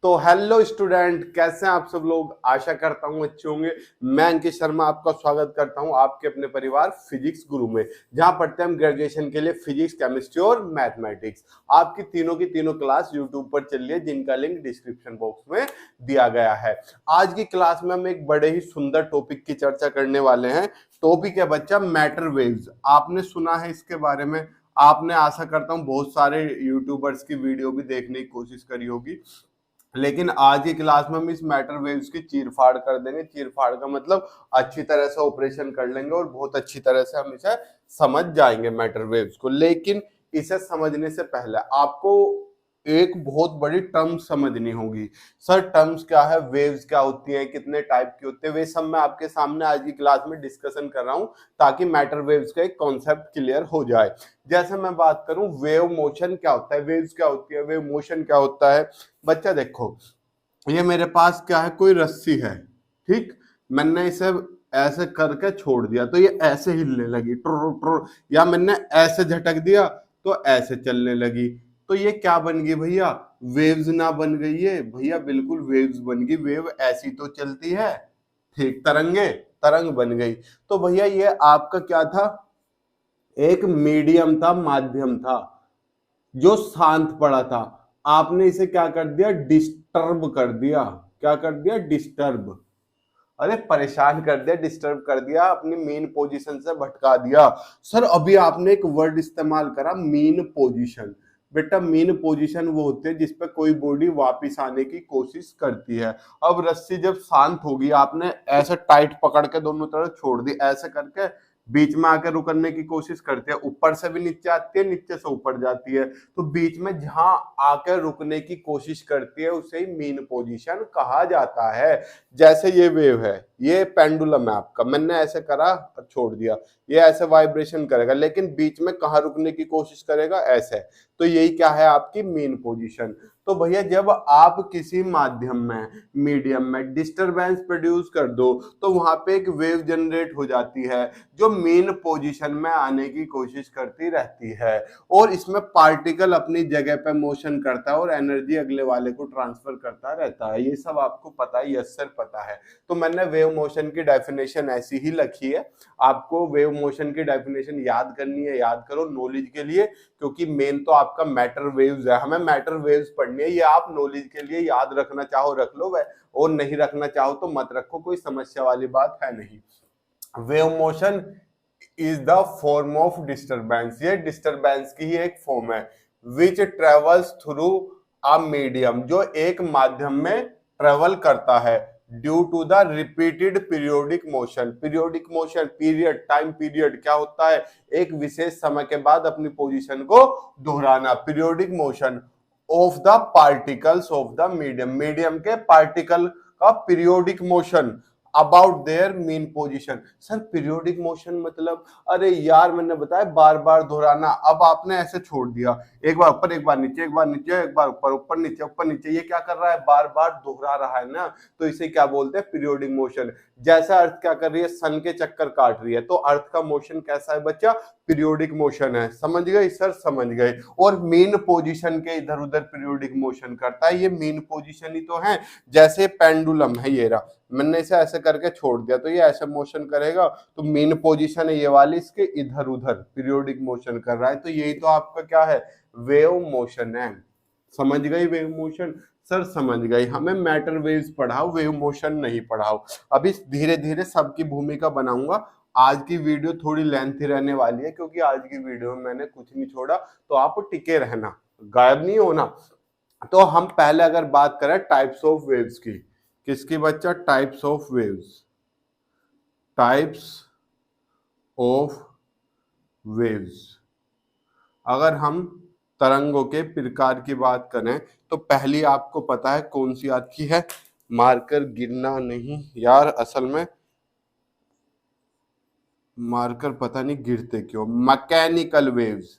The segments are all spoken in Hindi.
तो हेलो स्टूडेंट, कैसे हैं आप सब लोग। आशा करता हूं अच्छे होंगे। मैं अंकित शर्मा आपका स्वागत करता हूं आपके अपने परिवार फिजिक्स गुरु में, जहां पढ़ते हैं हम ग्रेजुएशन के लिए फिजिक्स, केमिस्ट्री और मैथमेटिक्स। आपकी तीनों क्लास यूट्यूब पर चल रही है, जिनका लिंक डिस्क्रिप्शन बॉक्स में दिया गया है। आज की क्लास में हम एक बड़े ही सुंदर टॉपिक की चर्चा करने वाले हैं। टॉपिक है बच्चा मैटर वेव्स। आपने सुना है इसके बारे में, आपने आशा करता हूं बहुत सारे यूट्यूबर्स की वीडियो भी देखने की कोशिश करी होगी, लेकिन आज की क्लास में हम इस मैटर वेव्स की चीरफाड़ कर देंगे। चीरफाड़ का मतलब अच्छी तरह से ऑपरेशन कर लेंगे और बहुत अच्छी तरह से हम इसे समझ जाएंगे मैटर वेव्स को। लेकिन इसे समझने से पहले आपको एक बहुत बड़ी टर्म समझनी होगी। सर टर्म्स क्या है, वेव्स क्या होती हैं, कितने टाइप की होते हैं, वे सब मैं आपके सामने आज की क्लास में डिस्कशन कर रहा हूं, ताकि मैटर वेव्स का एक कॉन्सेप्ट क्लियर हो जाए। जैसे मैं बात करूं वेव मोशन क्या होता है, वेव्स क्या होती है, वेव मोशन क्या होता है। बच्चा देखो, ये मेरे पास क्या है, कोई रस्सी है, ठीक। मैंने इसे ऐसे करके छोड़ दिया तो ये ऐसे हिलने लगी, ट्र ट्र, या मैंने ऐसे झटक दिया तो ऐसे चलने लगी। तो ये क्या बन गई भैया, वेव्स ना बन गई है भैया, बिल्कुल वेव्स बन गई। वेव ऐसी तो चलती है, ठीक, तरंग बन गई। तो भैया ये आपका क्या था, एक मीडियम था, माध्यम था जो शांत पड़ा था। आपने इसे क्या कर दिया, डिस्टर्ब कर दिया। क्या कर दिया, डिस्टर्ब। अरे परेशान कर दिया, डिस्टर्ब कर दिया, अपनी मेन पोजीशन से भटका दिया। सर अभी आपने एक वर्ड इस्तेमाल करा, मीन पोजीशन। बेटा मीन पोजीशन वो होते हैं जिसपे कोई बॉडी वापस आने की कोशिश करती है। अब रस्सी जब शांत होगी, आपने ऐसे टाइट पकड़ के दोनों तरफ छोड़ दी, ऐसे करके बीच में आकर रुकने की कोशिश करते हैं, ऊपर से भी नीचे आती है, नीचे से ऊपर जाती है, तो बीच में जहां आकर रुकने की कोशिश करती है उसे ही मीन पोजीशन कहा जाता है। जैसे ये वेव है, ये पेंडुलम है आपका, मैंने ऐसे करा और छोड़ दिया, ये ऐसे वाइब्रेशन करेगा, लेकिन बीच में कहां रुकने की कोशिश करेगा, ऐसे। तो यही क्या है, आपकी मीन पोजीशन। तो भैया जब आप किसी माध्यम में, मीडियम में डिस्टरबेंस प्रोड्यूस कर दो, तो वहां पे एक वेव जनरेट हो जाती है जो मेन पोजीशन में आने की कोशिश करती रहती है, और इसमें पार्टिकल अपनी जगह पे मोशन करता है और एनर्जी अगले वाले को ट्रांसफर करता रहता है। ये सब आपको पता है, यस सर पता है। तो मैंने वेव मोशन की डेफिनेशन ऐसी ही लिखी है। आपको वेव मोशन की डेफिनेशन याद करनी है, याद करो नॉलेज के लिए, क्योंकि मेन तो आपका मैटर वेव्स है, हमें मैटर वेव्स पढ़नी है। ये आप नॉलेज के लिए याद रखना चाहो रख लो, और नहीं रखना चाहो तो मत रखो, कोई समस्या वाली बात है नहीं। Wave motion is the form of disturbance, ये डिस्टरबेंस की ही एक फॉर्म है, which travels through a medium, जो एक माध्यम में ट्रेवल करता है, due to the repeated periodic motion. Periodic motion, period, time period क्या होता है, एक विशेष समय के बाद अपनी पोजीशन को दोहराना। Periodic motion of the particles of the medium, medium के पार्टिकल का periodic motion about their mean position. Sir periodic motion मतलब, अरे यार मैंने बताया बार बार दोहराना। अब आपने ऐसे छोड़ दिया, एक बार ऊपर, एक बार नीचे, एक बार नीचे, एक बार ऊपर, ऊपर नीचे, ऊपर नीचे, ये क्या कर रहा है, बार बार दोहरा रहा है ना, तो इसे क्या बोलते हैं, पीरियोडिक मोशन। जैसा अर्थ क्या कर रही है, सन के चक्कर काट रही है, तो अर्थ का मोशन कैसा है बच्चा, पीरियोडिक मोशन है। समझ गए सर, समझ गए। और मेन पोजीशन के इधर उधर पीरियोडिक मोशन करता है, ये मेन पोजीशन ही तो है। जैसे पेंडुलम है, ये रहा, मैंने इसे ऐसे करके छोड़ दिया तो ये ऐसे मोशन करेगा, तो मेन पोजीशन है ये वाली, इसके इधर उधर पीरियोडिक मोशन कर रहा है। तो यही तो आपका क्या है, वेव मोशन है। समझ गई वेव मोशन, सर समझ गई। हमें मैटर वेव्स पढ़ाओ, वेव मोशन नहीं पढ़ाओ। अभी धीरे धीरे सबकी भूमिका बनाऊंगा। आज की वीडियो थोड़ी लेंथी रहने वाली है, क्योंकि आज की वीडियो में मैंने कुछ नहीं छोड़ा, तो आप टिके रहना, गायब नहीं होना। तो हम पहले अगर बात करें टाइप्स ऑफ वेव्स की, किसकी बच्चा, types of waves, types of waves. अगर हम तरंगों के प्रकार की बात करें तो पहली आपको पता है कौन सी आती है, मार्कर गिरना नहीं यार, असल में मार्कर पता नहीं गिरते क्यों, मैकेनिकल वेव्स,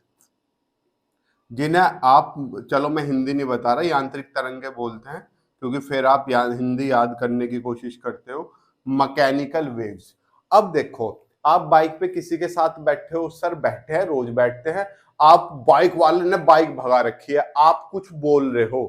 जिन्हें आप, चलो मैं हिंदी नहीं बता रहा, यांत्रिक तरंगे बोलते हैं, क्योंकि फिर आप हिंदी याद करने की कोशिश करते हो। Mechanical waves. अब देखो, आप बाइक पे किसी के साथ बैठे हो, सर बैठे हैं, रोज बैठते हैं, आप बाइक वाले ने बाइक भगा रखी है, आप कुछ बोल रहे हो,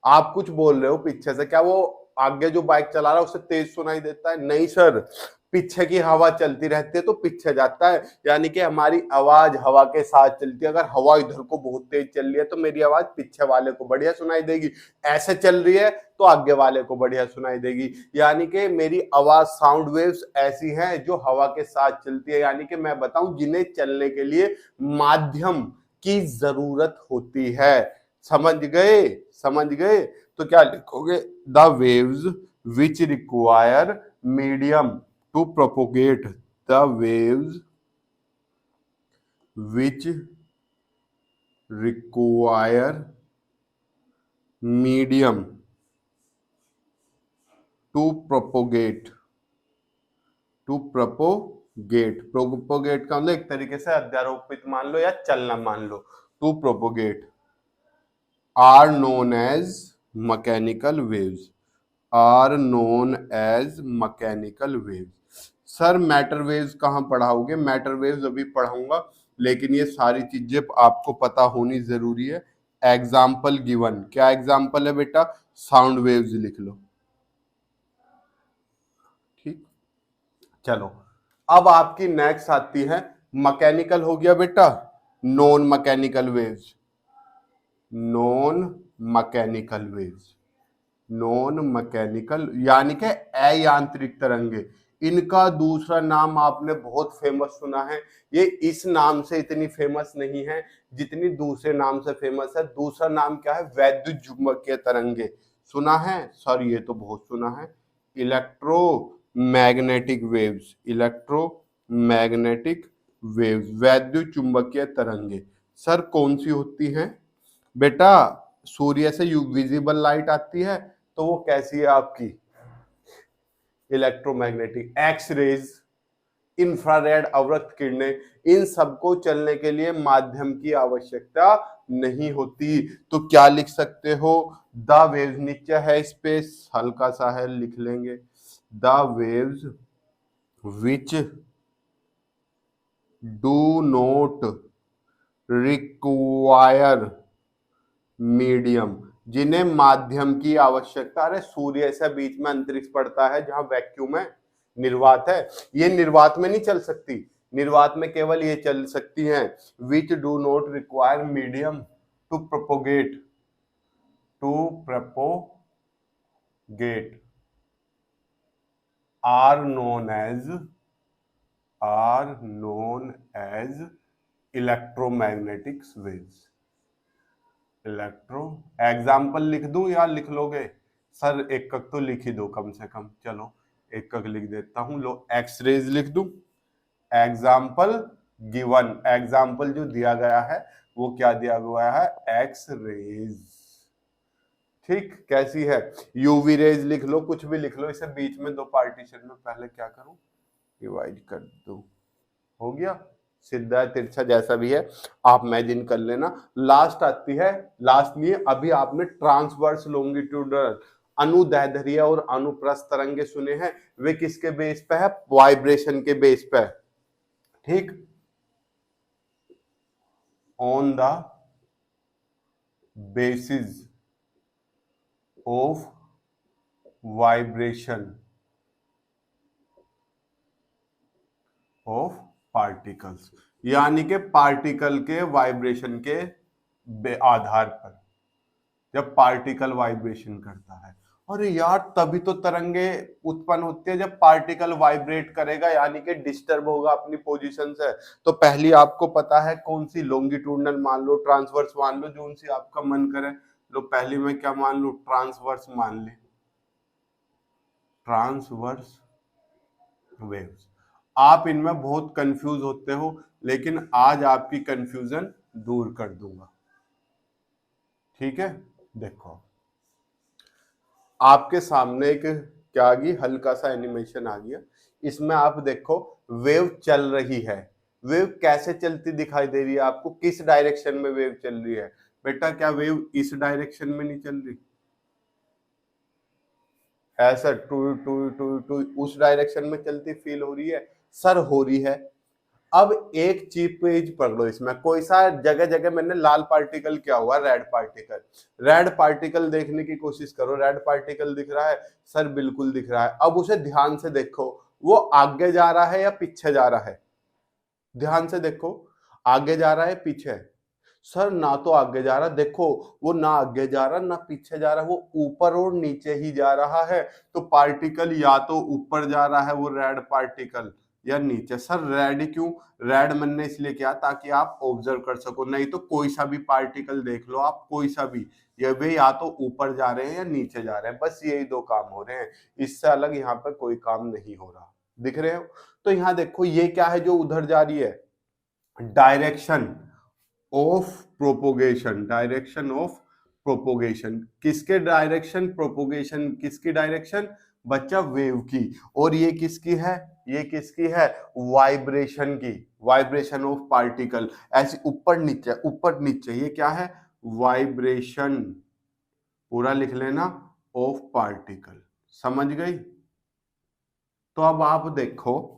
आप कुछ बोल रहे हो पीछे से, क्या वो आगे जो बाइक चला रहा है उसे तेज सुनाई देता है? नहीं सर, पीछे की हवा चलती रहती है तो पीछे जाता है, यानी कि हमारी आवाज हवा के साथ चलती है। अगर हवा इधर को बहुत तेज चल रही है तो मेरी आवाज पीछे वाले को बढ़िया सुनाई देगी, ऐसे चल रही है तो आगे वाले को बढ़िया सुनाई देगी। यानी कि मेरी आवाज, साउंड वेव्स ऐसी हैं जो हवा के साथ चलती है, यानी कि मैं बताऊं जिन्हें चलने के लिए माध्यम की जरूरत होती है। समझ गए? समझ गए? तो क्या लिखोगे? The waves which require medium to propagate, the waves which require medium to propagate, to propagate, propagate का मतलब एक तरीके से अध्यारोपित मान लो या चलना मान लो, to propagate are known as mechanical waves, are known as mechanical waves. Sir matter waves कहाँ पढ़ाओगे? मैटर वेव्स अभी पढ़ाऊंगा, लेकिन ये सारी चीजें आपको पता होनी जरूरी है। एग्जाम्पल गिवन, क्या एग्जाम्पल है बेटा? साउंड वेव्स लिख लो। ठीक, चलो अब आपकी नेक्स्ट आती है मैकेनिकल, हो गया बेटा non mechanical waves, non mechanical waves, non mechanical यानी कि अयांत्रिक तरंगे। इनका दूसरा नाम आपने बहुत फेमस सुना है, ये इस नाम से इतनी फेमस नहीं है जितनी दूसरे नाम से फेमस है। दूसरा नाम क्या है? वैद्युत चुंबकीय तरंगे। सुना है सर? ये तो बहुत सुना है। इलेक्ट्रोमैग्नेटिक वेव्स, इलेक्ट्रोमैग्नेटिक वेव्स, वैद्युत चुंबकीय तरंगे। सर कौन सी होती हैं बेटा? सूर्य से विजिबल लाइट आती है तो वो कैसी है आपकी? इलेक्ट्रोमैग्नेटिक, एक्स रेज, इंफ्रारेड अवरक्त किरणें, इन सबको चलने के लिए माध्यम की आवश्यकता नहीं होती। तो क्या लिख सकते हो? द वेव्स, नीचे है स्पेस हल्का सा है, लिख लेंगे the waves which do not require medium, जिन्हें माध्यम की आवश्यकता, अरे सूर्य से बीच में अंतरिक्ष पड़ता है जहां वैक्यूम है, निर्वात है, ये निर्वात में नहीं चल सकती, निर्वात में केवल ये चल सकती हैं। Which do not require medium to propagate, to propagate are known as, are known as electromagnetic waves. Electro, example लिख दूं या लिख लोगे? सर एक कक तो लिख ही दो कम से कम, चलो एक कक लिख देता हूं, लो एक्स रेज लिख दूं। एग्जाम्पल गिवन, एग्जाम्पल जो दिया गया है वो क्या दिया गया है? X rays. ठीक, कैसी है? यूवी रेज लिख लो, कुछ भी लिख लो, इसे बीच में दो पार्टीशन में पहले क्या करूं? डिवाइड कर दो, हो गया। सीधा तिरछा जैसा भी है आप इमेजिन कर लेना। लास्ट आती है, लास्ट नहीं है, अभी आपने ट्रांसवर्स लॉन्गिट्यूडल अनुदैर्ध्य और अनुप्रस्थ तरंगे सुने हैं, वे किसके बेस पे है? वाइब्रेशन के बेस पे। ठीक, on the basis of vibration of particles, यानी कि पार्टिकल के वाइब्रेशन के आधार पर, जब पार्टिकल वाइब्रेशन करता है। अरे यार तभी तो तरंगे उत्पन्न होती है जब पार्टिकल वाइब्रेट करेगा, यानी कि डिस्टर्ब होगा अपनी पोजीशन से। तो पहली आपको पता है कौन सी? लॉन्गिट्यूडनल मान लो, ट्रांसवर्स मान लो, जो सी आपका मन करे। लो पहली में क्या मान लो? ट्रांसवर्स मान ले, ट्रांसवर्स वेव्स। आप इनमें बहुत कंफ्यूज होते हो, लेकिन आज आपकी कंफ्यूजन दूर कर दूंगा। ठीक है, देखो आपके सामने एक क्या आ गई? हल्का सा एनिमेशन आ गया। इसमें आप देखो वेव चल रही है। वेव कैसे चलती दिखाई दे रही है आपको? किस डायरेक्शन में वेव चल रही है? बेटा क्या वेव इस डायरेक्शन में नहीं चल रही? ऐसा टू टू टू टू उस डायरेक्शन में चलती फील हो रही है? सर हो रही है। अब एक चीप पेज पढ़ लो, इसमें कोई सा जगह जगह मैंने लाल पार्टिकल क्या हुआ, रेड पार्टिकल। रेड पार्टिकल देखने की कोशिश करो, रेड पार्टिकल दिख रहा है सर? बिल्कुल दिख रहा है। अब उसे ध्यान से देखो, वो आगे जा रहा है या पीछे जा रहा है? ध्यान से देखो, आगे जा रहा है पीछे? सर ना तो आगे जा रहा, देखो वो ना आगे जा रहा ना पीछे जा रहा, वो ऊपर और नीचे ही जा रहा है। तो पार्टिकल या तो ऊपर जा रहा है वो रेड पार्टिकल, या नीचे। सर रेड क्यों? रेड मैंने इसलिए किया ताकि आप ऑब्जर्व कर सको, नहीं तो कोई सा भी पार्टिकल देख लो आप, कोई सा भी, ये वे या तो ऊपर जा रहे हैं या नीचे जा रहे हैं, बस यही दो काम हो रहे हैं, इससे अलग यहाँ पे कोई काम नहीं हो रहा। दिख रहे हो? तो यहाँ देखो ये क्या है जो उधर जा रही है? Direction of propagation, direction of propagation. किसके डायरेक्शन? प्रोपोगेशन किसकी डायरेक्शन बच्चा? वेव की। और ये किसकी है? ये किसकी है? वाइब्रेशन की, वाइब्रेशन ऑफ पार्टिकल। ऐसे ऊपर नीचे ऊपर नीचे, ये क्या है? वाइब्रेशन, पूरा लिख लेना, ऑफ पार्टिकल। समझ गई? तो अब आप देखो,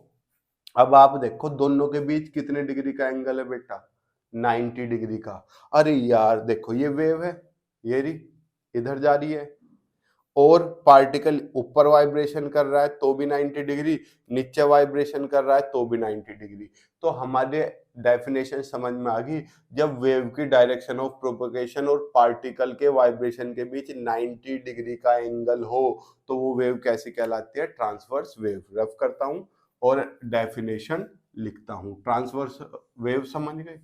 अब आप देखो दोनों के बीच कितने डिग्री का एंगल है बेटा? 90 डिग्री का। अरे यार देखो ये वेव है, ये रही इधर जा रही है, और पार्टिकल ऊपर वाइब्रेशन कर रहा है तो भी 90 डिग्री, नीचे वाइब्रेशन कर रहा है तो भी 90 डिग्री। तो हमारे डेफिनेशन समझ में आ गई, जब वेव की डायरेक्शन ऑफ प्रोपगेशन और पार्टिकल के वाइब्रेशन के बीच 90 डिग्री का एंगल हो तो वो वेव कैसी कहलाती है? Transverse wave. रफ करता हूं और डेफिनेशन लिखता हूं। ट्रांसवर्स वेव समझ गए?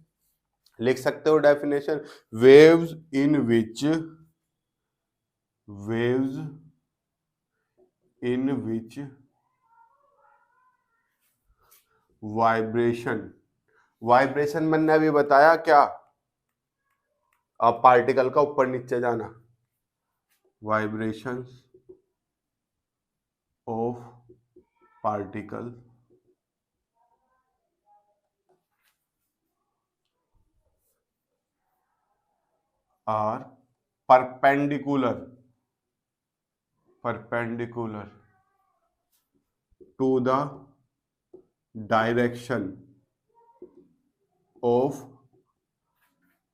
लिख सकते हो definition, waves in which, waves in which vibration, vibration मैंने अभी बताया क्या? अब पार्टिकल का ऊपर नीचे जाना, vibrations of particle are perpendicular, perpendicular to the direction of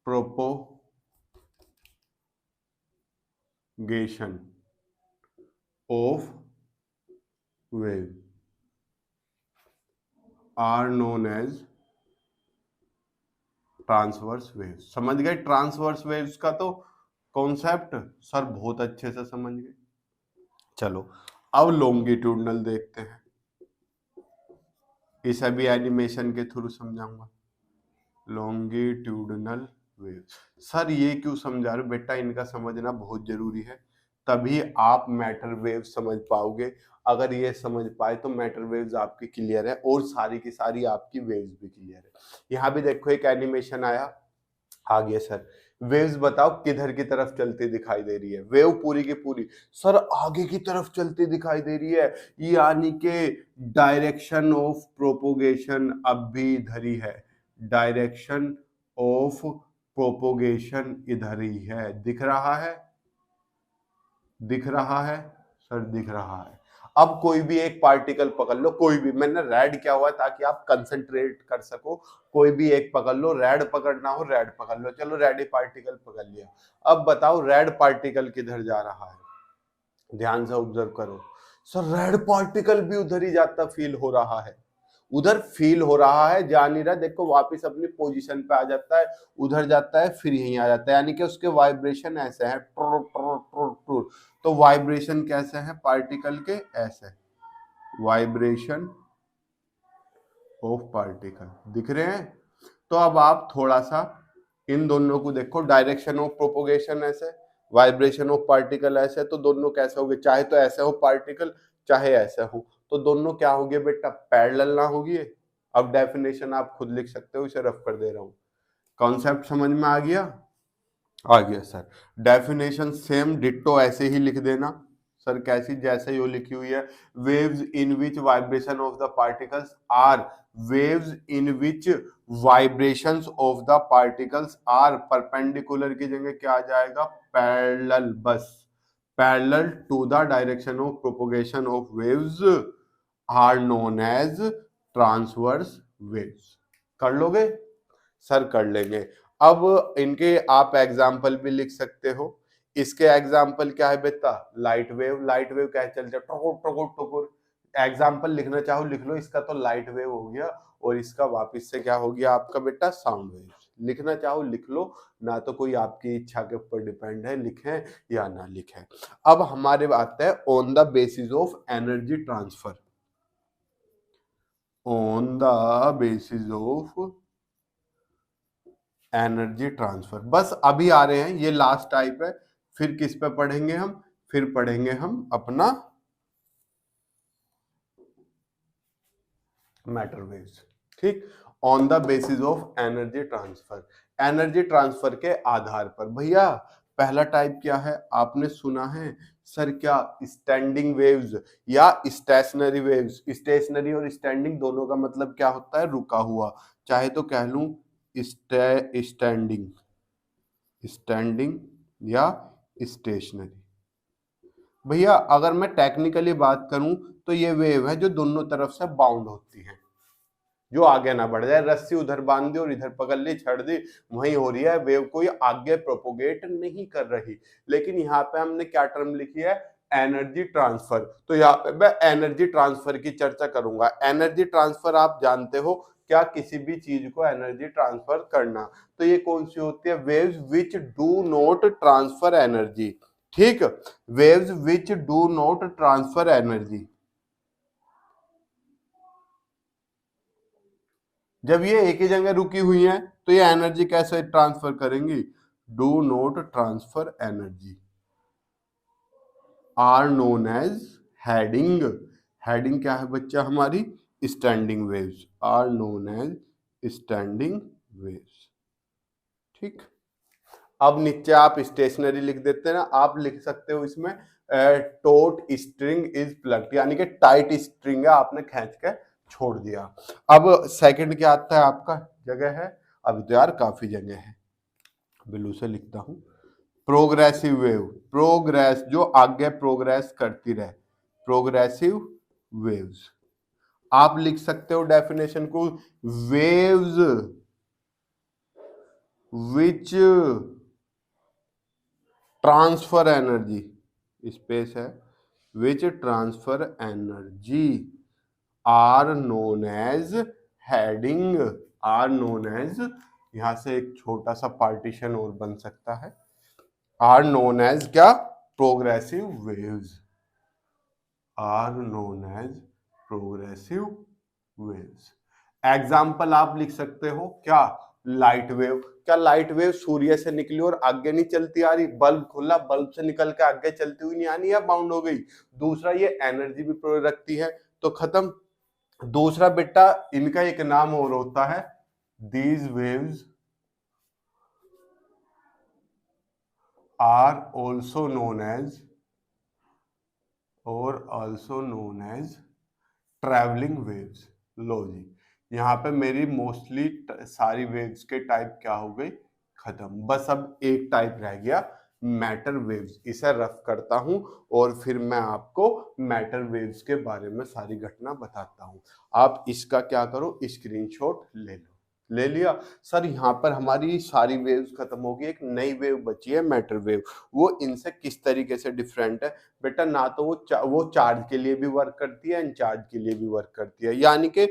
propagation of wave are known as transverse waves. समझ गए ट्रांसवर्स वेव्स का तो कॉन्सेप्ट? सर बहुत अच्छे से समझ गए। चलो अब लॉन्गिट्यूडनल देखते हैं, इसे भी एनिमेशन के थ्रू समझाऊंगा। लॉन्गिट्यूडनल वेव्स, सर ये क्यों समझा रहे बेटा? इनका समझना बहुत जरूरी है, तभी आप मैटर वेव समझ पाओगे। अगर ये समझ पाए तो मैटर वेव्स आपकी क्लियर है और सारी की सारी आपकी वेव्स भी क्लियर है। यहाँ भी देखो एक एनिमेशन आया, आ गया सर। वेव्स बताओ किधर की तरफ चलती दिखाई दे रही है? वेव पूरी की पूरी सर आगे की तरफ चलती दिखाई दे रही है, यानी कि डायरेक्शन ऑफ प्रोपोगेशन अब भी इधर ही है, डायरेक्शन ऑफ प्रोपोगेशन इधर ही है। दिख रहा है? दिख रहा है सर? दिख रहा है। अब कोई भी एक पार्टिकल पकड़ लो, कोई भी, मैंने रेड क्या हुआ ताकि आप कंसंट्रेट कर सको, कोई भी एक पकड़ लो, रेड पकड़ना हो रेड पकड़ लो। चलो रेड ही पार्टिकल पकड़ लिया। अब बताओ रेड पार्टिकल किधर जा रहा है? ध्यान से ऑब्जर्व करो। सर रेड पार्टिकल भी उधर ही जाता फील हो रहा है, उधर फील हो रहा है, जा नहीं रहा। देखो वापस अपनी पोजीशन पे आ जाता है, उधर जाता है फिर यहीं आ जाता है, यानी कि उसके वाइब्रेशन ऐसे है, ट्र ट्र ट्र ट्र। तो वाइब्रेशन कैसे है पार्टिकल के? ऐसे, वाइब्रेशन ऑफ पार्टिकल। दिख रहे हैं? तो अब आप थोड़ा सा इन दोनों को देखो, डायरेक्शन ऑफ प्रोपोगेशन ऐसे, वाइब्रेशन ऑफ पार्टिकल ऐसे, तो दोनों कैसे होंगे? चाहे तो ऐसे हो पार्टिकल, चाहे ऐसे हो, तो दोनों क्या होंगे बेटा? पैरेलल ना होगी। अब डेफिनेशन आप खुद लिख सकते हो, इसे रफ कर दे रहा हूं। कॉन्सेप्ट समझ में आ गया? आ गया सर। डेफिनेशन सेम डिट्टो ऐसे ही लिख देना सर। कैसी? जैसे यो लिखी हुई है, waves in which vibration of the particles are, waves in which vibrations of the particles are perpendicular की जगह क्या आ जाएगा? पैरेलल। बस parallel to the direction of propagation of waves are known as transverse waves. कर लोगे सर? कर लेंगे। अब इनके आप एग्जाम्पल भी लिख सकते हो। इसके एग्जाम्पल क्या है बेटा? Light wave. लाइट वेव क्या चलते टुकुर टुकुर टुकुर। एग्जाम्पल लिखना चाहो लिख लो, इसका तो लाइट वेव हो गया और इसका वापिस से क्या हो गया आपका बेटा? Sound wave. लिखना चाहो लिख लो, ना तो कोई आपकी इच्छा के ऊपर डिपेंड है लिखें या ना लिखें। अब हमारे आता है on the basis of energy transfer. On the basis of energy transfer. बस अभी आ रहे हैं, ये लास्ट टाइप है। फिर किस पे पढ़ेंगे हम? फिर पढ़ेंगे हम अपना मैटर वेव्स। ठीक, on the basis of energy transfer. Energy transfer के आधार पर भैया पहला टाइप क्या है? आपने सुना है सर क्या? स्टैंडिंग वेव्स या स्टेशनरी वेव्स। स्टेशनरी और स्टैंडिंग दोनों का मतलब क्या होता है? रुका हुआ। चाहे तो कह लूं स्टैंडिंग, स्टैंडिंग या स्टेशनरी। भैया अगर मैं टेक्निकली बात करूं तो ये वेव है जो दोनों तरफ से बाउंड होती है, जो आगे ना बढ़ जाए। रस्सी उधर बांध दी और इधर पकड़ ली छड़ दी, वही हो रही है वेव, कोई आगे प्रोपोगेट नहीं कर रही। लेकिन यहाँ पे हमने क्या टर्म लिखी है? Energy transfer. तो यहाँ पे मैं एनर्जी ट्रांसफर की चर्चा करूंगा। एनर्जी ट्रांसफर आप जानते हो क्या? किसी भी चीज को एनर्जी ट्रांसफर करना। तो ये कौन सी होती है? Waves which do not transfer energy. ठीक, waves which do not transfer energy. जब ये एक ही जगह रुकी हुई है तो ये एनर्जी कैसे ट्रांसफर करेंगी? Do not transfer energy are known as heading. Heading क्या है बच्चा हमारी? Standing waves are known as standing waves. ठीक, अब नीचे आप स्टेशनरी लिख देते हैं ना, आप लिख सकते हो इसमें टोट स्ट्रिंग इज प्लग्ड, यानी कि टाइट स्ट्रिंग है, आपने खींच के छोड़ दिया। अब सेकंड क्या आता है आपका? जगह है, अभी तो यार काफी जगह है, ब्लू से लिखता हूं। प्रोग्रेसिव वेव, प्रोग्रेस जो आगे प्रोग्रेस करती रहे, प्रोग्रेसिव वेव्स। आप लिख सकते हो डेफिनेशन को, waves which transfer energy, space है, which transfer energy are known as heading. Are known as, यहां से एक छोटा सा पार्टीशन और बन सकता है, आर नोन एज क्या? Progressive waves, are known as progressive waves. Example आप लिख सकते हो क्या? Light wave. क्या लाइट वेव सूर्य से निकली और आगे नहीं चलती आ रही? बल्ब खुला, बल्ब से निकल के आगे चलती हुई नहीं आनी, या बाउंड हो गई? दूसरा ये एनर्जी भी रखती है, तो खत्म। दूसरा बेटा इनका एक नाम और होता है, these waves are also known as, और also known as travelling waves. लो जी, यहाँ पे मेरी मोस्टली सारी वेव्स के टाइप क्या हो गई? खत्म। बस अब एक टाइप रह गया, मैटर वेव्स। इसे रफ करता हूं और फिर मैं आपको मैटर वेव्स के बारे में सारी घटना बताता हूं। आप इसका क्या करो? स्क्रीनशॉट ले लो। ले लिया सर? यहाँ पर हमारी सारी वेव्स खत्म हो गई, एक नई वेव बची है मैटर वेव। वो इनसे किस तरीके से डिफरेंट है बेटा? ना तो वो चार्ज के लिए भी वर्क करती है, इनचार्ज के लिए भी वर्क करती है। यानी कि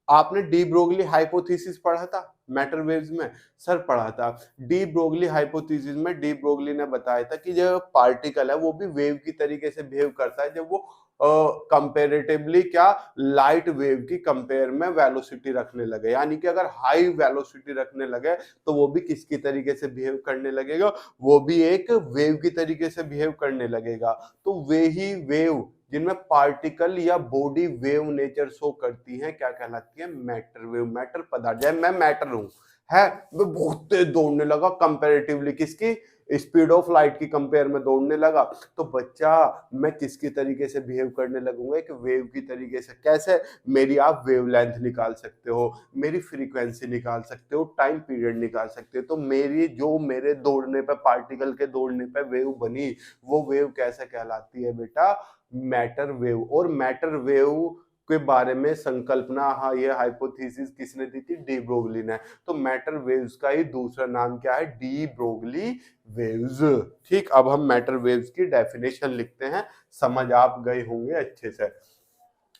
आपने डी ब्रोगली हाइपोथेसिस पढ़ा था मैटर वेव्स में? सर पढ़ा था। डी ब्रोगली हाइपोथेसिस में डी ब्रोगली ने बताया था कि जो पार्टिकल है वो भी वेव की तरीके से बिहेव करता है जब वो कंपेरेटिवली क्या लाइट वेव की कंपेयर में वेलोसिटी रखने लगे। यानी कि अगर हाई वेलोसिटी रखने लगे तो वो भी किसकी तरीके से बिहेव करने लगेगा? वो भी एक वेव की तरीके से बिहेव करने लगेगा। तो वे ही वेव जिनमें पार्टिकल या बॉडी वेव नेचर शो करती है क्या कहलाती है? Matter wave. मैटर पदार्थ, जैसे मैं मैटर हूं है, मैं बहुत तेज दौड़ने लगा कंपैरेटिवली किसकी? स्पीड ऑफ लाइट की कंपेयर में दौड़ने लगा, तो बच्चा मैं किसकी तरीके से बिहेव करने लगूंगा? एक वेव की तरीके से। कैसे? मेरी आप वेवलेंथ निकाल सकते हो, मेरी फ्रीक्वेंसी निकाल सकते हो, टाइम पीरियड निकाल सकते हो। तो मेरी जो मेरे दौड़ने पे, पार्टिकल के दौड़ने पे वेव बनी, वो वेव कैसे कहलाती है बेटा? Matter wave. और मैटर वेव के बारे में संकल्पना, हाँ ये हाइपोथेसिस किसने दी थी? डी ब्रोगली ने। तो मैटर वेव्स का ही दूसरा नाम क्या है? D Broglie waves. ठीक, अब हम मैटर वेव्स की डेफिनेशन लिखते हैं, समझ आप गए होंगे अच्छे से।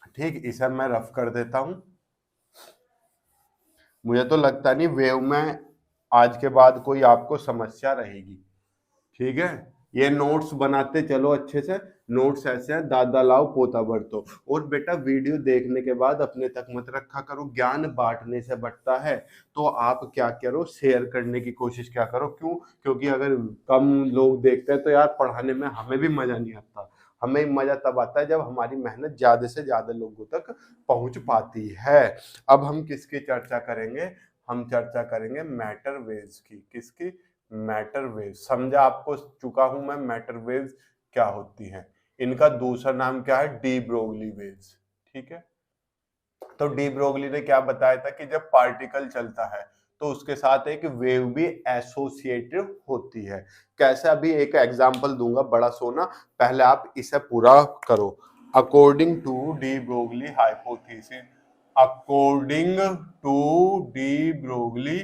ठीक, इसे मैं रफ कर देता हूं। मुझे तो लगता नहीं वेव में आज के बाद कोई आपको समस्या रहेगी। ठीक है, ये नोट्स बनाते चलो अच्छे से। नोट्स ऐसे हैं, दादा लाओ पोता बरतो। और बेटा वीडियो देखने के बाद अपने तक मत रखा करो, ज्ञान बांटने से बढ़ता है। तो आप क्या करो, शेयर करने की कोशिश क्या करो। क्यों? क्योंकि अगर कम लोग देखते हैं तो यार पढ़ाने में हमें भी मजा नहीं आता। हमें मजा तब आता है जब हमारी मेहनत ज्यादा से ज्यादा लोगों तक पहुंच पाती है। अब हम किसकी चर्चा करेंगे? हम चर्चा करेंगे मैटर वेव्स की। किसकी? Matter waves. समझा आपको चुका हूं मैं मैटर वेव्स क्या होती हैं। इनका दूसरा नाम क्या है? D Broglie waves. ठीक है, तो डी ब्रोगली ने क्या बताया था कि जब पार्टिकल चलता है तो उसके साथ एक वेव भी एसोसिएटेड होती है। कैसे? अभी एक एग्जांपल दूंगा बड़ा सोना, पहले आप इसे पूरा करो। According to de Broglie hypothesis, according to de Broglie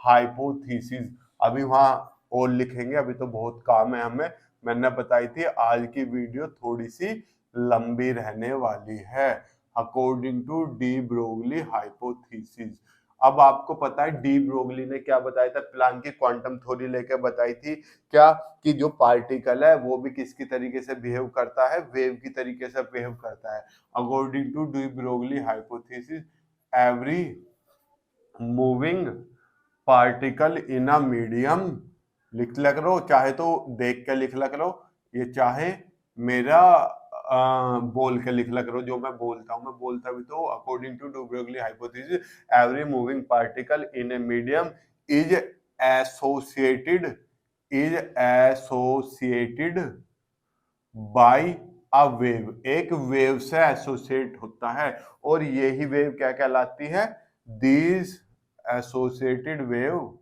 hypothesis, अभी वहां और लिखेंगे, अभी तो बहुत काम है हमें। मैंने बताई थी आज की वीडियो थोड़ी सी लंबी रहने वाली है। According to de Broglie hypothesis, अब आपको पता है डी ब्रोगली ने क्या बताया था? प्लैंक की क्वांटम थ्योरी लेकर बताई थी क्या? कि जो पार्टिकल है वो भी किसकी तरीके से बिहेव करता है? वेव की तरीके से बिहेव करता है। According to de Broglie hypothesis, every moving particle in a medium, लिख लग लो, चाहे तो देख के लिख लग लो, ये चाहे मेरा बोल के लिख लग लो, जो मैं बोलता हूं मैं बोलता भी तो। According to de Broglie hypothesis, every moving particle in a medium is associated by a wave, एक वेव से एसोसिएट होता है। और यही वेव क्या कहलाती है? This associated wave,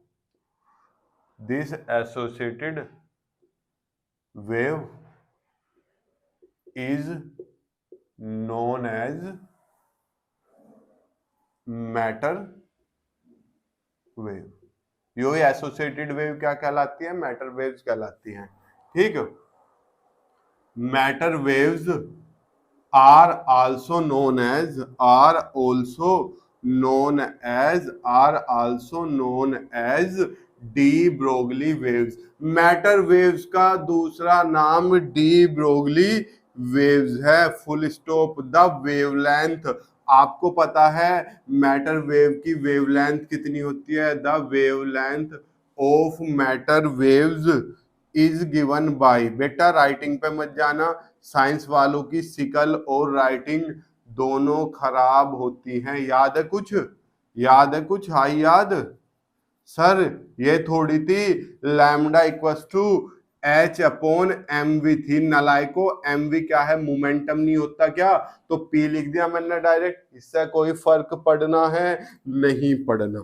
this associated wave is known as matter wave. यो एसोसिएटेड वेव क्या कहलाती है? मैटर वेव्स कहलाती हैं। ठीक, matter waves are also known as, de Broglie waves. Matter waves का दूसरा नाम डी ब्रोगली वेव्स है। Full stop. द वेवलेंथ, आपको पता है मैटर वेव की वेवलेंथ कितनी होती है? The wavelength of matter waves is given bye, बेटा राइटिंग पे मत जाना, साइंस वालों की सिकल और राइटिंग दोनों खराब होती हैं। याद है कुछ? याद है कुछ? हाई याद? सर ये थोड़ी थी lambda equals to H upon M v थी। नलायको, एम वी क्या है? मोमेंटम नहीं होता क्या? तो पी लिख दिया मैंने डायरेक्ट। इससे कोई फर्क पड़ना है? नहीं पड़ना।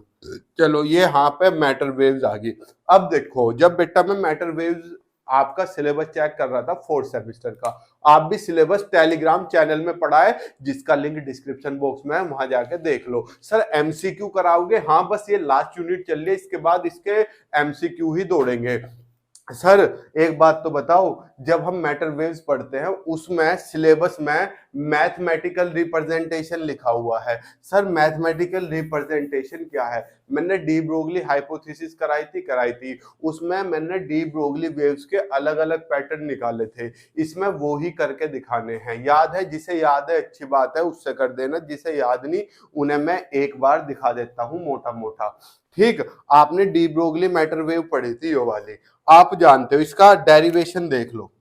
चलो ये यहाँ पे मैटर वेव्स आ गई। अब देखो, जब बेटा मैं मैटर वेव्स आपका सिलेबस चेक कर रहा था फोर्थ सेमेस्टर का, आप भी सिलेबस टेलीग्राम चैनल में पढ़ा है, जिसका लिंक डिस्क्रिप्शन बॉक्स में है, वहां जाके देख लो। सर एमसीक्यू कराओगे? हाँ, बस ये लास्ट यूनिट चल रही है, इसके बाद इसके एमसीक्यू ही दौड़ेंगे। सर एक बात तो बताओ, जब हम मैटर वेव्स पढ़ते हैं उसमें सिलेबस में मैथमेटिकल रिप्रेजेंटेशन लिखा हुआ है। सर मैथमेटिकल रिप्रेजेंटेशन क्या है? मैंने डी ब्रोगली हाइपोथेसिस कराई थी। उसमें मैंने डी ब्रोगली वेव्स के अलग अलग पैटर्न निकाले थे। इसमें वो ही करके दिखाने हैं। याद है? जिसे याद है अच्छी बात है, उससे कर देना। जिसे याद नहीं उन्हें मैं एक बार दिखा देता हूं मोटा मोटा। ठीक, आपने डी ब्रोगली मैटर वेव पढ़ी थी यो वाली, आप जानते हो, इसका डेरिवेशन देख लो।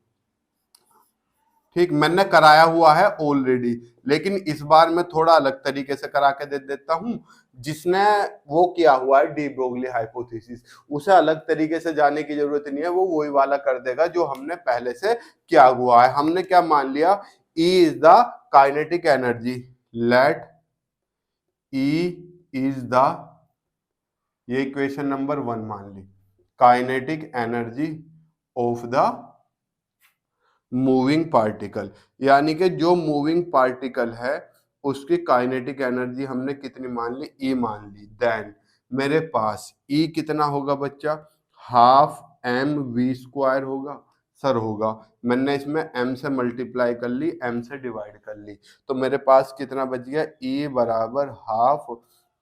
ठीक, मैंने कराया हुआ है ऑलरेडी, लेकिन इस बार मैं थोड़ा अलग तरीके से करा के दे देता हूं। जिसने वो किया हुआ है डी ब्रोगली हाइपोथेसिस, उसे अलग तरीके से जाने की जरूरत नहीं है, वो वही वाला कर देगा जो हमने पहले से किया हुआ है। हमने क्या मान लिया? E is the kinetic energy, let E is the, ये इक्वेशन नंबर 1 मान ली, kinetic energy of the moving particle, यानी कि जो मूविंग पार्टिकल है उसकी काइनेटिक एनर्जी हमने कितनी मान ली, ई मान ली। देन मेरे पास ई कितना होगा बच्चा, हाफ एम वी स्क्वायर होगा। सर होगा, मैंने इसमें m से मल्टीप्लाई कर ली, m से डिवाइड कर ली, तो मेरे पास कितना बच गया, e बराबर half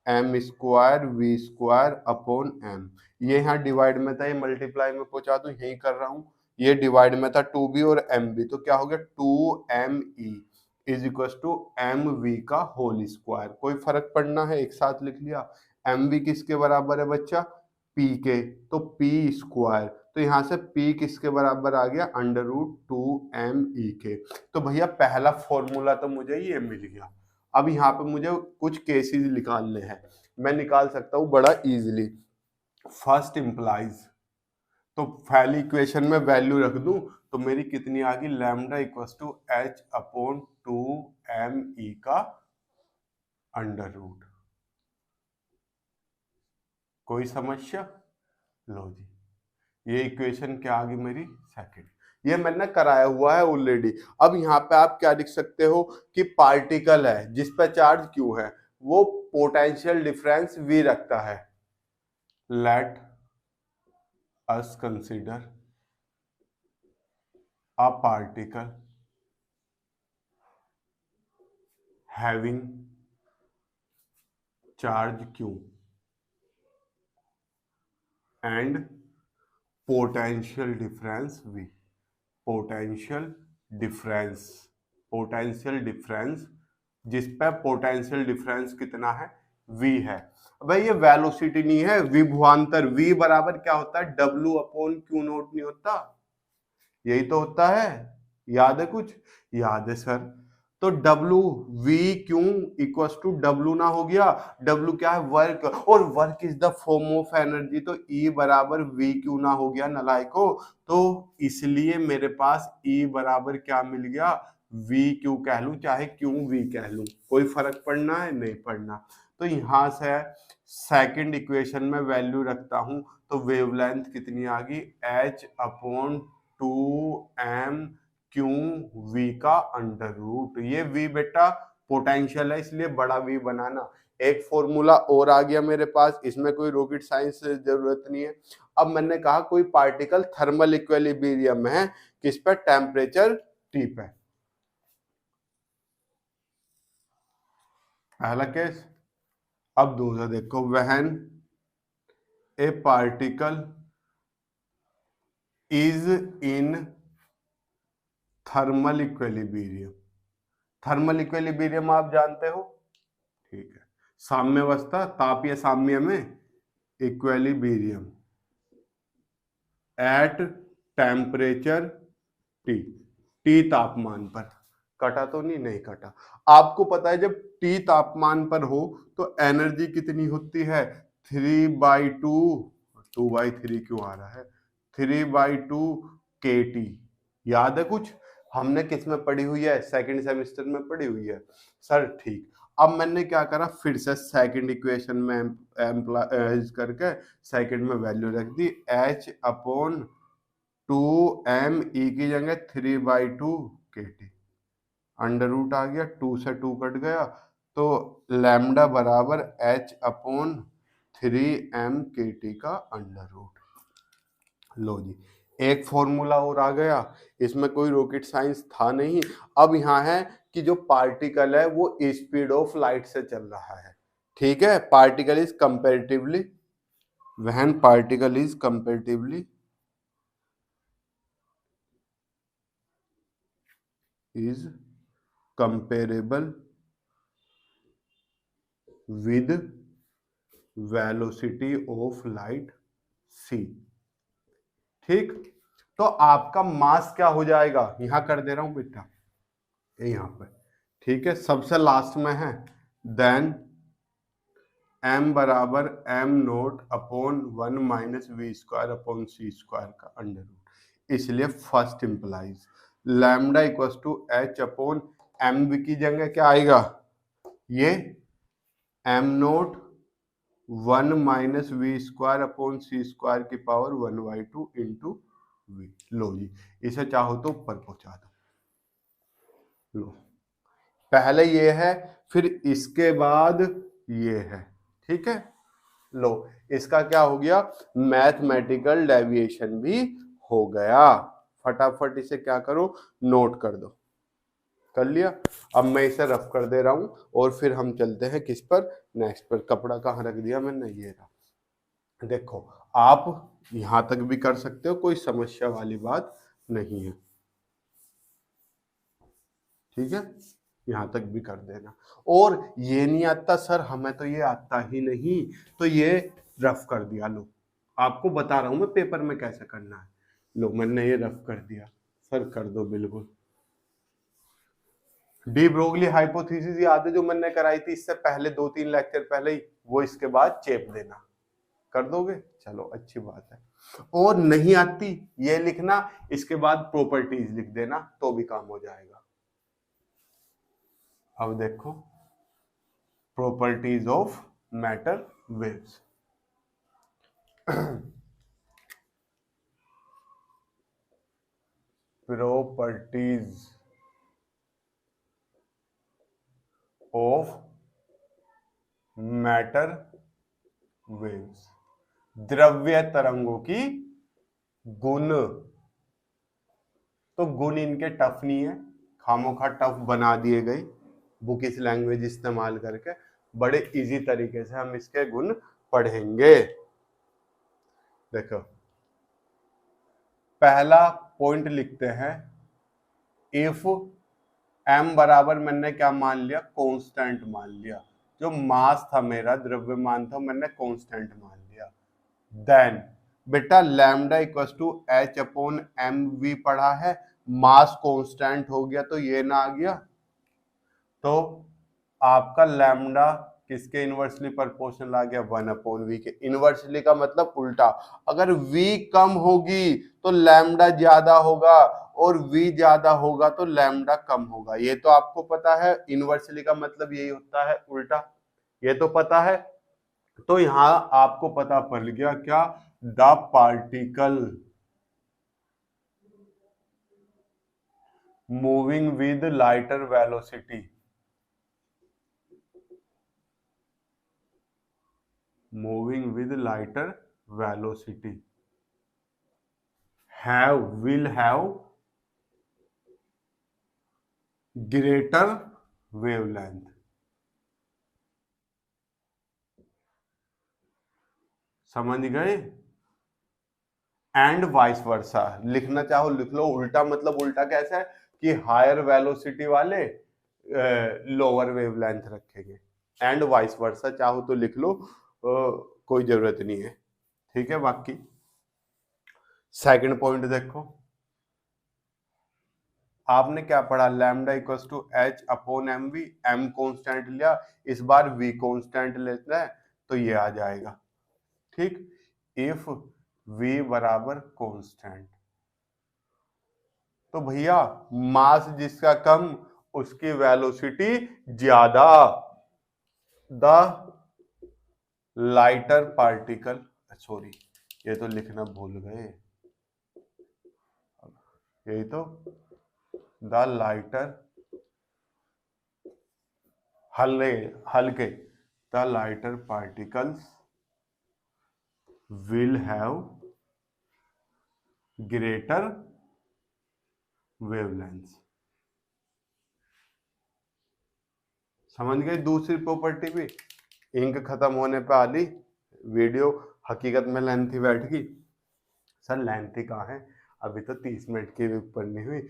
m square v square upon m। ये यहाँ डिवाइड में था, ये मल्टीप्लाई में पहुंचा दूं, यही कर रहा हूँ। ये डिवाइड में था 2b और mb, तो क्या हो गया 2me is equal to mv का होल स्क्वायर। कोई फर्क पड़ना है, एक साथ लिख लिया। mv किसके बराबर है बच्चा, p के, तो p स्क्वायर, तो यहाँ से p किसके बराबर आ गया, अंडर रूट 2me के। तो भैया पहला फॉर्मूला तो मुझे ये मिल गया। अब यहाँ पे मुझे कुछ केसेस निकालने हैं, मैं निकाल सकता हूँ बड़ा इजीली। फर्स्ट इंप्लाइज, तो पहली इक्वेशन में वैल्यू रख दूं तो मेरी कितनी आ गई, lambda equals to h upon 2me का अंडर रूट। कोई समस्या, लो जी, ये इक्वेशन क्या आ गई मेरी, सेकंड। ये मैंने कराया हुआ है ऑलरेडी। अब यहाँ पे आप क्या लिख सकते हो कि पार्टिकल है जिस पे चार्ज क्यू है, वो पोटेंशियल डिफरेंस v रखता है। Let us consider a particle having charge q and potential difference v। Potential difference जिस पे पोटेंशियल डिफरेंस कितना है, v है। भाई ये वेलोसिटी नहीं है, विभवांतर। v बराबर क्या होता है, w अपॉन क्यू नॉट नहीं होता, यही तो होता है। याद है कुछ, याद है सर। तो W V क्यों इक्वल्स टू W ना हो गया, W क्या है, वर्क, और work is the form of energy, तो E बराबर V क्यों ना हो गया नलायको। तो इसलिए मेरे पास E बराबर क्या मिल गया, V क्यू कह लूं चाहे क्यों V कह लूं, कोई फर्क पड़ना है, नहीं पड़ना। तो यहां से सेकंड इक्वेशन में वैल्यू रखता हूं तो वेवलेंथ कितनी आ गई, H upon 2m Q v का अंडर रूट। ये v बेटा पोटेंशियल है, इसलिए बड़ा v बनाना। एक फॉर्मूला और आ गया मेरे पास, इसमें कोई रॉकेट साइंस जरूरत नहीं है। अब मैंने कहा कोई पार्टिकल थर्मल इक्विलिब्रियम है, किस पे, टेम्परेचर T पे। पहला केस। अब दूसरा देखो, when A particle is in thermal equilibrium. Thermal equilibrium आप जानते हो, ठीक है, साम्यावस्था, तापीय साम्य में इक्विलिब्रियम एट टेम्परेचर टी तापमान पर। कटा तो नहीं, नहीं कटा। आपको पता है जब टी तापमान पर हो तो एनर्जी कितनी होती है, 3/2, 2/3 क्यों आ रहा है, 3/2 kT। याद है कुछ, हमने किस में पढ़ी हुई है, सेकंड सेमेस्टर में पढ़ी हुई है सर, ठीक। अब मैंने क्या करा, फिर से सेकंड इक्वेशन में एम्प्लॉय करके सेकंड में वैल्यू रख दी, h अपॉन 2me की जगह 3/2 kT। अंडर रूट आ गया, 2 से 2 कट गया, तो लैम्डा बराबर h अपॉन 3m kT का अंडर रूट। लो जी, एक फॉर्मूला और आ गया, इसमें कोई रॉकेट साइंस था नहीं। अब यहाँ है कि जो पार्टिकल है वो स्पीड ऑफ लाइट से चल रहा है, ठीक है। Particle is comparatively, when particle is comparatively is comparable with velocity of light c। ठीक, तो आपका मास क्या हो जाएगा, यहां कर दे रहा हूं बेटा, यहां पर, ठीक है, सबसे लास्ट में है। देन m बराबर m naught upon 1 minus v square upon c square का अंडर रूट। इसलिए first implies lambda equals to h upon m की जगह क्या आएगा, ये m naught 1 minus v square upon c square की पावर 1/2 इंटू v। लो जी, इसे चाहो तो ऊपर पहुंचा दो। लो, पहले ये है, फिर इसके बाद ये है, ठीक है। लो, इसका क्या हो गया, मैथमेटिकल डेविएशन भी हो गया। फटाफट इसे क्या करो, नोट कर दो। कर लिया। अब मैं इसे रफ कर दे रहा हूं और फिर हम चलते हैं किस पर, नेक्स्ट पर। कपड़ा कहाँ रख दिया मैंने, ये रहा। देखो, आप यहां तक भी कर सकते हो, कोई समस्या वाली बात नहीं है, ठीक है। यहां तक भी कर देना। और ये नहीं आता सर हमें तो ये आता ही नहीं, तो ये रफ कर दिया। लो, आपको बता रहा हूं मैं पेपर में कैसे करना है। लो, मैंने ये रफ कर दिया। सर कर दो बिल्कुल। डी ब्रोगली हाइपोथेसिस याद है जो मैंने कराई थी इससे पहले, 2-3 लेक्चर पहले ही, वो इसके बाद चेप देना। कर दोगे, चलो अच्छी बात है। और नहीं आती ये लिखना, इसके बाद प्रॉपर्टीज लिख देना तो भी काम हो जाएगा। अब देखो, properties of matter waves. Properties of matter waves, द्रव्य तरंगों की गुण। तो गुण इनके टफ नहीं है, खामोखा टफ बना दिए गए बुक इस लैंग्वेज इस्तेमाल करके। बड़े इजी तरीके से हम इसके गुण पढ़ेंगे। देखो, पहला पॉइंट लिखते हैं, इफ m बराबर मैंने क्या मान लिया, कांस्टेंट मान लिया। जो मास था मेरा, द्रव्यमान था, मैंने कांस्टेंट मान लिया। देन बेटा lambda equals to h upon M v पढ़ा है, मास कांस्टेंट हो गया तो ये ना आ गया, तो आपका लैम्डा किसके इनवर्सली प्रोपोर्शनल आ गया, 1 अपॉन वी के। इनवर्सली का मतलब उल्टा, अगर v कम होगी तो लैम्डा ज्यादा होगा, और v ज्यादा होगा तो लैम्डा कम होगा। ये तो आपको पता है, इनवर्सली का मतलब यही होता है उल्टा, ये तो पता है। तो यहां आपको पता पड़ गया क्या, the particle moving with lighter velocity, moving with lighter velocity will have greater wavelength। समझ गए। एंड वाइस वर्सा, लिखना चाहो लिख लो, उल्टा मतलब उल्टा कैसा है कि हायर वेलोसिटी वाले लोअर वेवलेंथ रखेंगे। एंड वाइस वर्सा चाहो तो लिख लो, कोई जरूरत नहीं है, ठीक है। बाकी सेकंड पॉइंट देखो, आपने क्या पढ़ा, lambda equals to H upon M v, m constant लिया, इस बार वी कॉन्स्टेंट लेते हैं तो ये आ जाएगा, ठीक। इफ वी बराबर कॉन्स्टेंट, तो भैया मास जिसका कम उसकी वेलोसिटी ज्यादा। द लाइटर पार्टिकल, सॉरी ये तो लिखना भूल गए, यही तो, द लाइटर हल्के the lighter particles will have greater wavelength. समझ गए। दूसरी प्रॉपर्टी भी, इंक खत्म होने पे आली वीडियो हकीकत में लेंथी बैठ गई। सर लेंथी कहाँ है, अभी तो 30 मिनट की भी ऊपर नहीं हुई,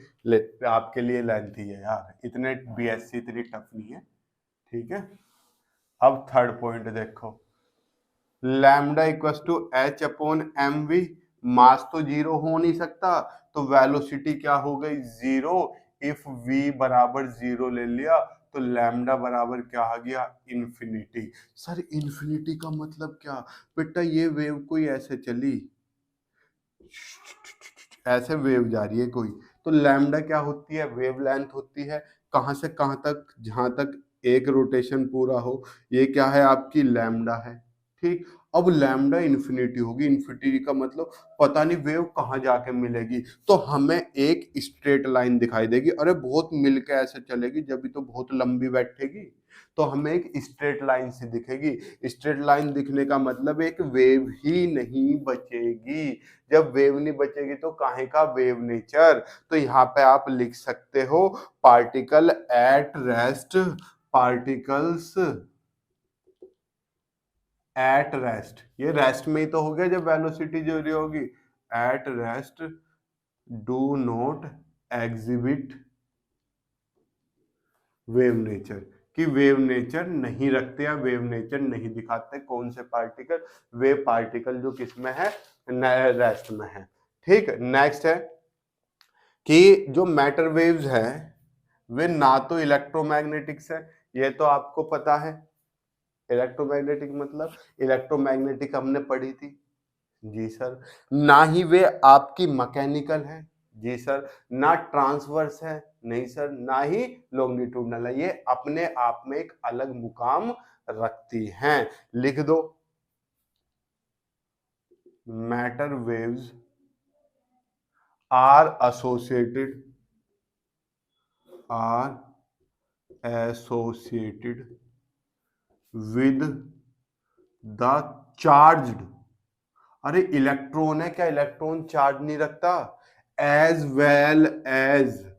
आपके लिए लेंथी है यार, इतने बीएससी इतनी टफ नहीं है, ठीक है। अब थर्ड पॉइंट देखो, lambda equals to H upon M V, mass तो जीरो हो नहीं सकता, तो वेलोसिटी क्या हो गई, जीरो। इफ वी बराबर जीरो ले लिया तो लैम्डा बराबर क्या आ गया, इन्फिनिटी। सर इन्फिनिटी का मतलब क्या, बेटा ये वेव कोई ऐसे चली, ऐसे वेव जा रही है कोई, तो लैम्डा क्या होती है, वेवलेंथ होती है, कहां से कहां तक, जहां तक एक रोटेशन पूरा हो, ये क्या है आपकी लैम्डा है, ठीक। अब लैम्डा इन्फिनिटी होगी, इन्फिनिटी का मतलब पता नहीं वेव कहाँ जाके मिलेगी, तो हमें एक स्ट्रेट लाइन दिखाई देगी। अरे बहुत मिलके ऐसे चलेगी जब भी, तो बहुत लंबी बैठेगी, तो हमें एक स्ट्रेट लाइन से दिखेगी। स्ट्रेट लाइन दिखने का मतलब एक वेव ही नहीं बचेगी। जब वेव नहीं बचेगी तो काहे का वेव नेचर। तो यहाँ पे आप लिख सकते हो particle at rest, particles at rest. ये रेस्ट में ही तो हो गया जब वेलोसिटी जो रही होगी। At rest do not exhibit wave nature, कि वेव नेचर नहीं रखते या वेव नेचर नहीं दिखाते। कौन से पार्टिकल? वे पार्टिकल जो किसमें है, रेस्ट में है। ठीक, नेक्स्ट है कि जो मैटर वेव्स है वे ना तो इलेक्ट्रोमैग्नेटिक्स है, ये तो आपको पता है। इलेक्ट्रोमैग्नेटिक मतलब इलेक्ट्रोमैग्नेटिक हमने पढ़ी थी, जी सर। ना ही वे आपकी मैकेनिकल है, जी सर। ना ट्रांसवर्स है, नहीं सर। ना ही लॉन्गिट्यूडनल है, ये अपने आप में एक अलग मुकाम रखती हैं। लिख दो, matter waves are associated with the charged. अरे इलेक्ट्रॉन है, क्या इलेक्ट्रॉन चार्ज नहीं रखता? As well as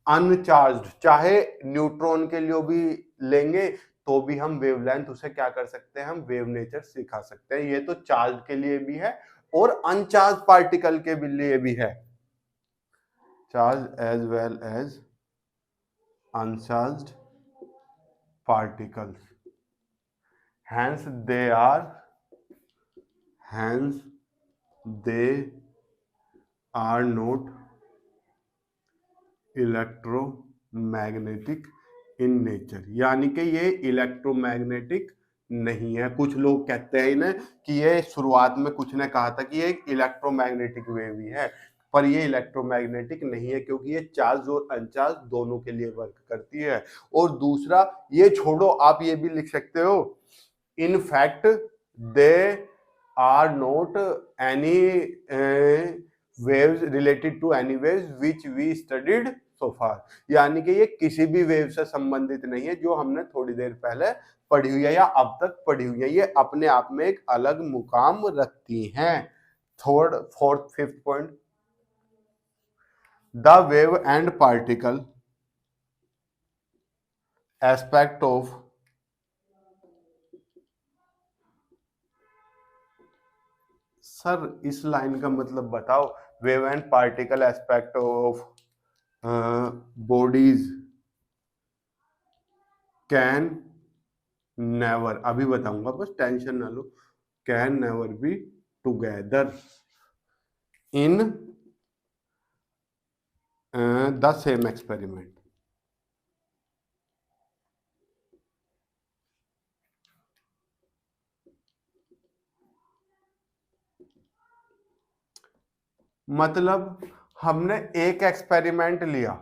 uncharged. चाहे न्यूट्रॉन के लिए भी लेंगे तो भी हम वेवलेंथ उसे क्या कर सकते हैं, हम वेव नेचर सिखा सकते हैं। ये तो चार्ज के लिए भी है और अनचार्ज पार्टिकल के लिए भी है। Charge as well as uncharged particles, hence they are not electromagnetic in nature, यानी कि ये इलेक्ट्रोमैग्नेटिक नहीं है। कुछ लोग कहते हैं ना कि ये शुरुआत में कुछ ने कहा था कि ये एक इलेक्ट्रोमैग्नेटिक वेव ही है, पर ये इलेक्ट्रोमैग्नेटिक नहीं है क्योंकि ये चार्ज और अनचार्ज दोनों के लिए वर्क करती है। और दूसरा, ये छोड़ो, आप ये भी लिख सकते हो, in fact they are not any waves related to any waves which we studied so far, यानी कि ये किसी भी वेव से संबंधित नहीं है जो हमने थोड़ी देर पहले पढ़ी हुई है या अब तक पढ़ी हुई है। ये अपने आप में एक अलग मुकाम रखती हैं। Third, fourth, fifth point, the wave and particle aspect of sir इस लाइन का मतलब बताओ। Wave and particle aspect of bodies can never, अभी बताऊंगा, बस टेंशन ना लो, can never be together in the same experiment. मतलब हमने एक एक्सपेरिमेंट लिया,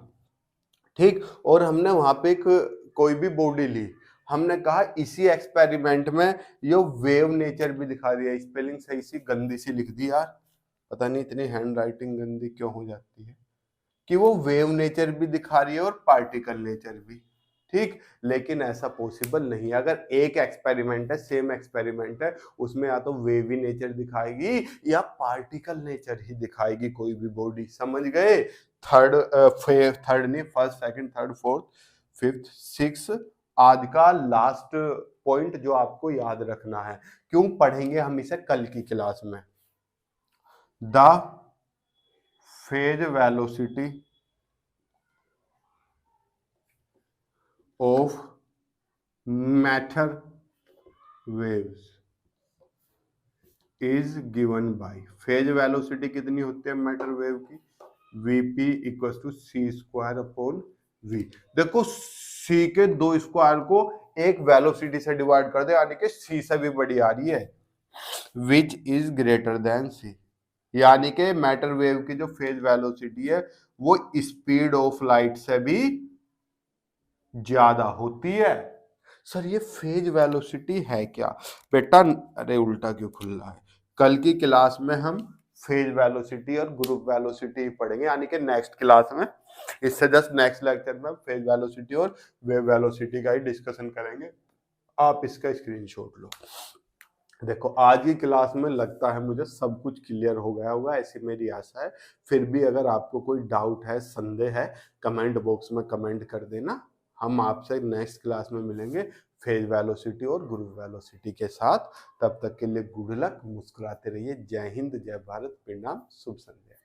ठीक, और हमने वहां पे कोई भी बॉडी ली, हमने कहा इसी एक्सपेरिमेंट में ये वेव नेचर भी दिखा दिया। स्पेलिंग सही सी गंदी सी लिख दी यार, पता नहीं इतनी हैंड राइटिंग गंदी क्यों हो जाती है, कि वो वेव नेचर भी दिखा रही है और पार्टिकल नेचर भी, ठीक। लेकिन ऐसा पॉसिबल नहीं है। अगर एक एक्सपेरिमेंट है, सेम एक्सपेरिमेंट है, उसमें या तो वेवी नेचर दिखाएगी या पार्टिकल नेचर ही दिखाएगी कोई भी बॉडी, समझ गए। थर्ड नहीं, first, second, third, fourth, fifth, six, आज का लास्ट पॉइंट जो आपको याद रखना है, क्यों पढ़ेंगे हम इसे कल की क्लास में। The phase velocity of matter waves is given by, phase velocity कितनी होती है मैटर वेव की, vp equal to c square upon v। देखो c के 2 स्क्वायर को एक वेलोसिटी से डिवाइड कर दे, यानी कि c से भी बड़ी आ रही है, which is greater than c, यानी कि मैटर वेव की जो फेज वेलोसिटी है वो स्पीड ऑफ लाइट से भी ज्यादा होती है। सर ये फेज वेलोसिटी है क्या बेटा? अरे उल्टा क्यों खुल रहा है? कल की क्लास में हम फेज वेलोसिटी और ग्रुप वेलोसिटी पढ़ेंगे, यानी कि नेक्स्ट क्लास में, इससे जस्ट नेक्स्ट लेक्चर में फेज वेलोसिटी और वेव वेलोसिटी का ही डिस्कशन करेंगे। आप इसका स्क्रीनशॉट लो। देखो आज की क्लास में लगता है मुझे सब कुछ क्लियर हो गया होगा, ऐसी मेरी आशा है। फिर भी अगर आपको कोई डाउट है, संदेह है, कमेंट बॉक्स में कमेंट कर देना। हम आपसे नेक्स्ट क्लास में मिलेंगे फेज वेलोसिटी और ग्रुप वेलोसिटी के साथ। तब तक के लिए गुड लक, मुस्कुराते रहिए। जय हिंद, जय भारत, प्रणाम, शुभ संध्या।